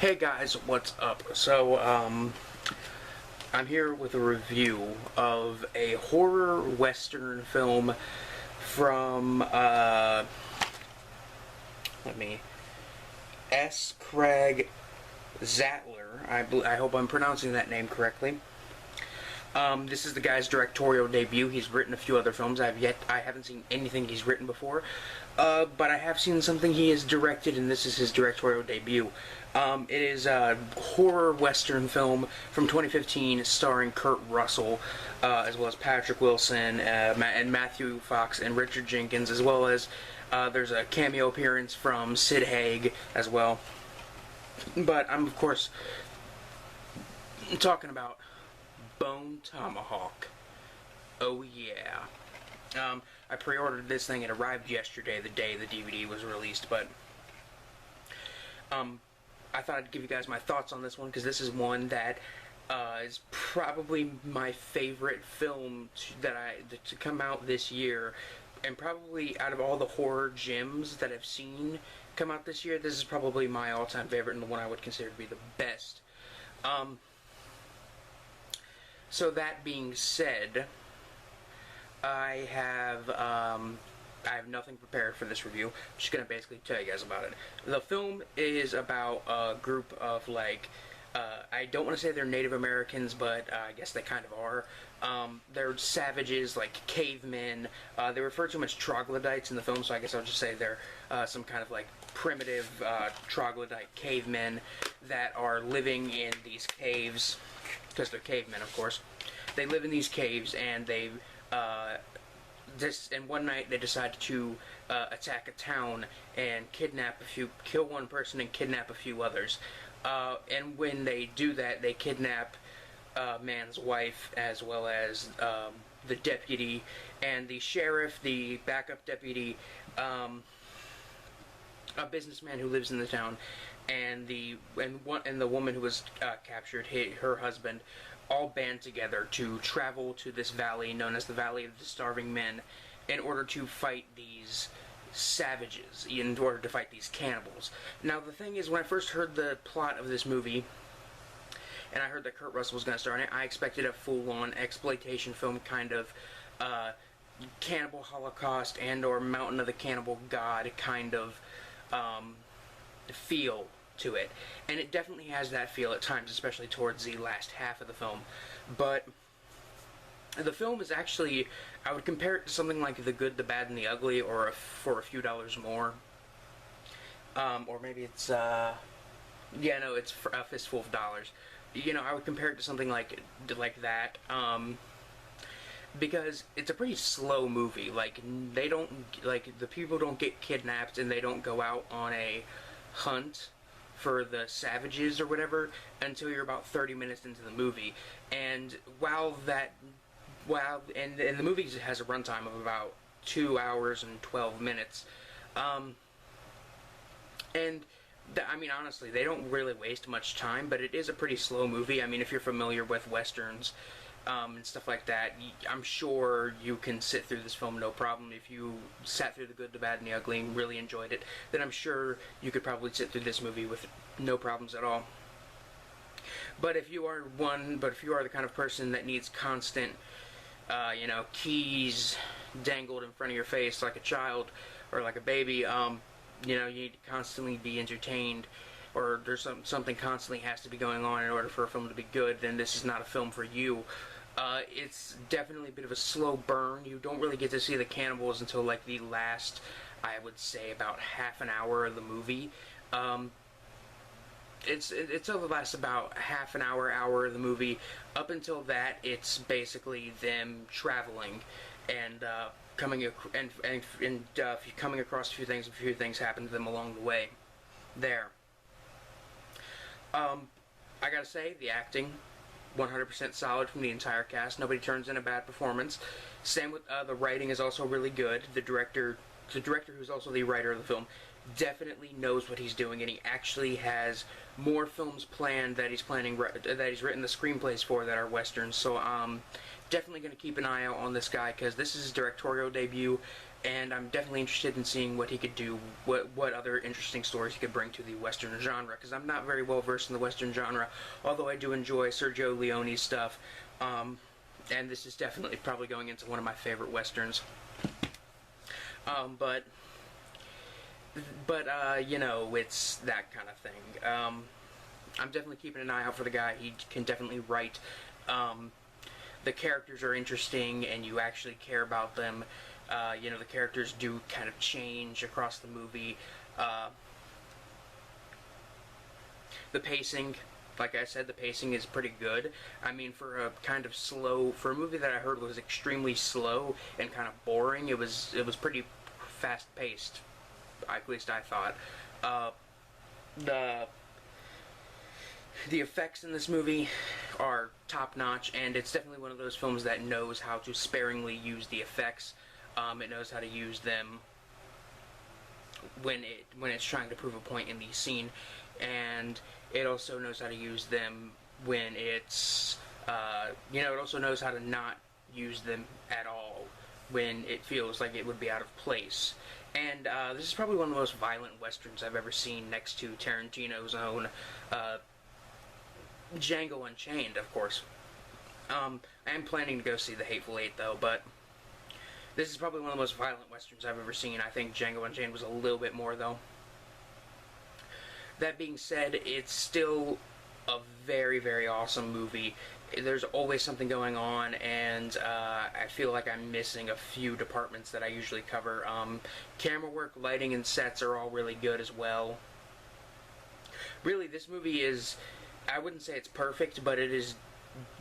Hey guys, what's up? I'm here with a review of a horror western film from, let me, S. Craig Zatler. I hope I'm pronouncing that name correctly. This is the guy's directorial debut. He's written a few other films. I haven't seen anything he's written before, but I have seen something he has directed, and this is his directorial debut. It is a horror western film from 2015, starring Kurt Russell, as well as Patrick Wilson, and Matthew Fox and Richard Jenkins, as well as there's a cameo appearance from Sid Haig as well. But I'm of course talking about Bone Tomahawk. Oh yeah. I pre-ordered this thing. It arrived yesterday, the day the DVD was released, but I thought I'd give you guys my thoughts on this one, because this is one that is probably my favorite film to come out this year, and probably out of all the horror gems that I've seen come out this year, this is probably my all-time favorite and the one I would consider to be the best. So that being said, I have nothing prepared for this review. I'm just gonna basically tell you guys about it. The film is about a group of I don't want to say they're Native Americans, but I guess they kind of are. They're savages, like cavemen. They refer to them as troglodytes in the film, so I guess I'll just say they're some kind of primitive troglodyte cavemen that are living in these caves, because they're cavemen, of course. They live in these caves, and and one night they decide to attack a town and kill one person and kidnap a few others. And when they do that, they kidnap man's wife, as well as the deputy and the sheriff, the backup deputy, a businessman who lives in the town, and the woman who was captured, her husband, all band together to travel to this valley known as the Valley of the Starving Men, in order to fight these savages, in order to fight these cannibals. Now the thing is, when I first heard the plot of this movie, and I heard that Kurt Russell was going to star in it, I expected a full-on exploitation film kind of cannibal holocaust and or Mountain of the Cannibal God kind of feel to it. And it definitely has that feel at times, especially towards the last half of the film. But the film is actually, I would compare it to something like The Good, the Bad, and the Ugly, or For a Few Dollars More. Or maybe it's, yeah, no, it's A Fistful of Dollars. You know, I would compare it to something like that, because it's a pretty slow movie. The people don't get kidnapped, and they don't go out on a hunt for the savages or whatever until you're about 30 minutes into the movie. And the movie has a runtime of about 2 hours and 12 minutes. I mean, honestly, they don't really waste much time, but it is a pretty slow movie. I mean, if you're familiar with westerns and stuff like that, I'm sure you can sit through this film no problem. If you sat through The Good, the Bad, and the Ugly and really enjoyed it, then I'm sure you could probably sit through this movie with no problems at all. But if you are the kind of person that needs constant, keys dangled in front of your face like a child or like a baby, you need to constantly be entertained, or there's something constantly has to be going on in order for a film to be good, then this is not a film for you. It's definitely a bit of a slow burn. You don't really get to see the cannibals until the last, I would say, about half an hour of the movie. It'll last about half an hour of the movie. Up until that, it's basically them traveling and coming across a few things happen to them along the way. There. I gotta say, the acting, 100% solid from the entire cast. Nobody turns in a bad performance. Same with the writing is also really good. The director, who's also the writer of the film, definitely knows what he's doing, and he actually has more films planned that he's written the screenplays for that are westerns. So definitely going to keep an eye out on this guy, because this is his directorial debut, and I'm definitely interested in seeing what he could do, what other interesting stories he could bring to the Western genre, because I'm not very well versed in the Western genre, although I do enjoy Sergio Leone's stuff, and this is definitely probably going into one of my favorite Westerns. But you know, it's that kind of thing. I'm definitely keeping an eye out for the guy. He can definitely write. The characters are interesting, and you actually care about them. You know, the characters do kind of change across the movie. The pacing, like I said, the pacing is pretty good. I mean, for a kind of slow, for a movie that I heard was extremely slow and kind of boring, it was pretty fast paced. At least I thought. The effects in this movie are top notch, and it's definitely one of those films that knows how to sparingly use the effects. It knows how to use them when it's trying to prove a point in the scene, and it also knows how to use them when it's you know, it also knows how to not use them at all when it feels like it would be out of place. And this is probably one of the most violent westerns I've ever seen, next to Tarantino's own Django Unchained, of course. I am planning to go see The Hateful Eight, though, but this is probably one of the most violent westerns I've ever seen. I think Django Unchained was a little bit more, though. That being said, it's still a very, very awesome movie. There's always something going on, and I feel like I'm missing a few departments that I usually cover. Camera work, lighting, and sets are all really good as well. Really, this movie is, I wouldn't say it's perfect, but it is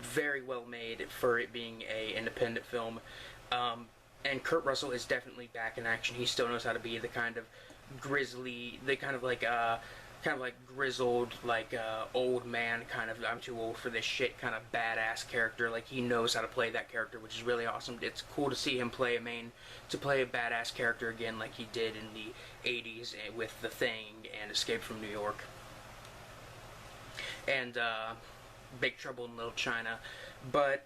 very well made for it being a independent film. And Kurt Russell is definitely back in action. He still knows how to be the kind of grizzly, the kind of like grizzled, like old man kind of, I'm too old for this shit kind of badass character. Like, he knows how to play that character, which is really awesome. It's cool to see him play a badass character again, like he did in the 80s with The Thing and Escape from New York and Big Trouble in Little China. But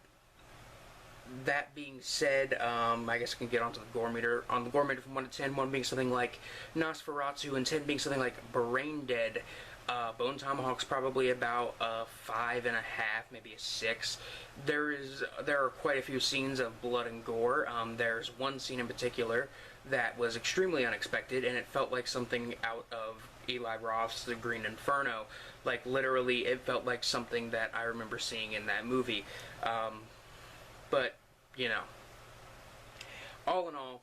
that being said, I guess I can get onto the gore meter. On the gore meter from 1 to 10, 1 being something like Nosferatu, and 10 being something like Brain Dead. Bone Tomahawk's probably about a 5.5, maybe a 6. There are quite a few scenes of blood and gore. There's one scene in particular that was extremely unexpected, and it felt like something out of Eli Roth's The Green Inferno. Like, literally, it felt like something that I remember seeing in that movie. But, you know, all in all,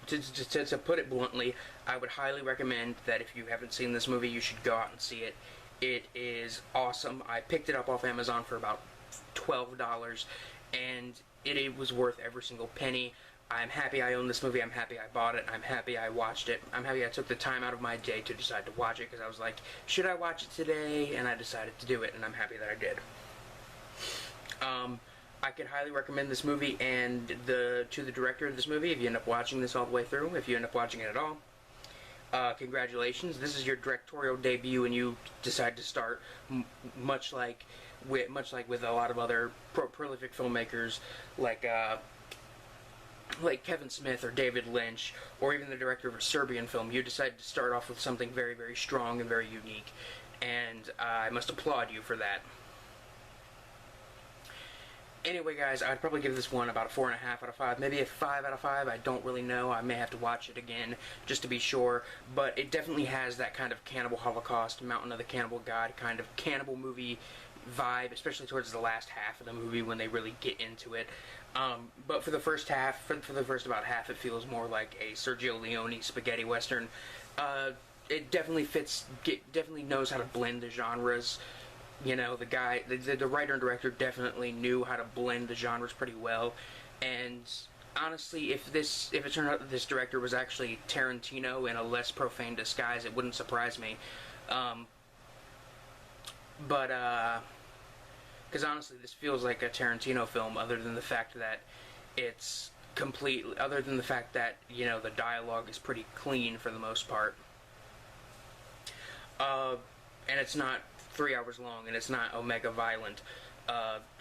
to put it bluntly, I would highly recommend that if you haven't seen this movie, you should go out and see it. It is awesome. I picked it up off Amazon for about $12, and it was worth every single penny. I'm happy I own this movie. I'm happy I bought it. I'm happy I watched it. I'm happy I took the time out of my day to decide to watch it, because I was like, should I watch it today? And I decided to do it, and I'm happy that I did. I could highly recommend this movie, and to the director of this movie, if you end up watching this all the way through, if you end up watching it at all, congratulations. This is your directorial debut, and you decide to start much like with a lot of other prolific filmmakers like Kevin Smith or David Lynch, or even the director of a Serbian film. You decided to start off with something very, very strong and very unique, and I must applaud you for that. Anyway, guys, I'd probably give this one about a 4.5 out of 5, maybe a 5 out of 5. I don't really know. I may have to watch it again just to be sure. But it definitely has that kind of Cannibal Holocaust, Mountain of the Cannibal God kind of cannibal movie vibe, especially towards the last half of the movie when they really get into it. But for the first half, for the first about half, it feels more like a Sergio Leone spaghetti western. It definitely definitely knows how to blend the genres. You know, the writer and director definitely knew how to blend the genres pretty well. And honestly, if it turned out that this director was actually Tarantino in a less profane disguise, it wouldn't surprise me. Because honestly, this feels like a Tarantino film, other than the fact that you know, the dialogue is pretty clean for the most part. And it's not 3 hours long, and it's not omega violent,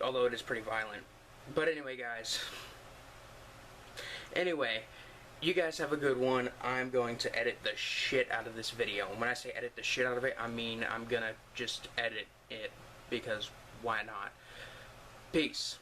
although it is pretty violent. But anyway, guys. Anyway, You guys have a good one. I'm going to edit the shit out of this video. And when I say edit the shit out of it, I mean I'm gonna just edit it, because why not? Peace.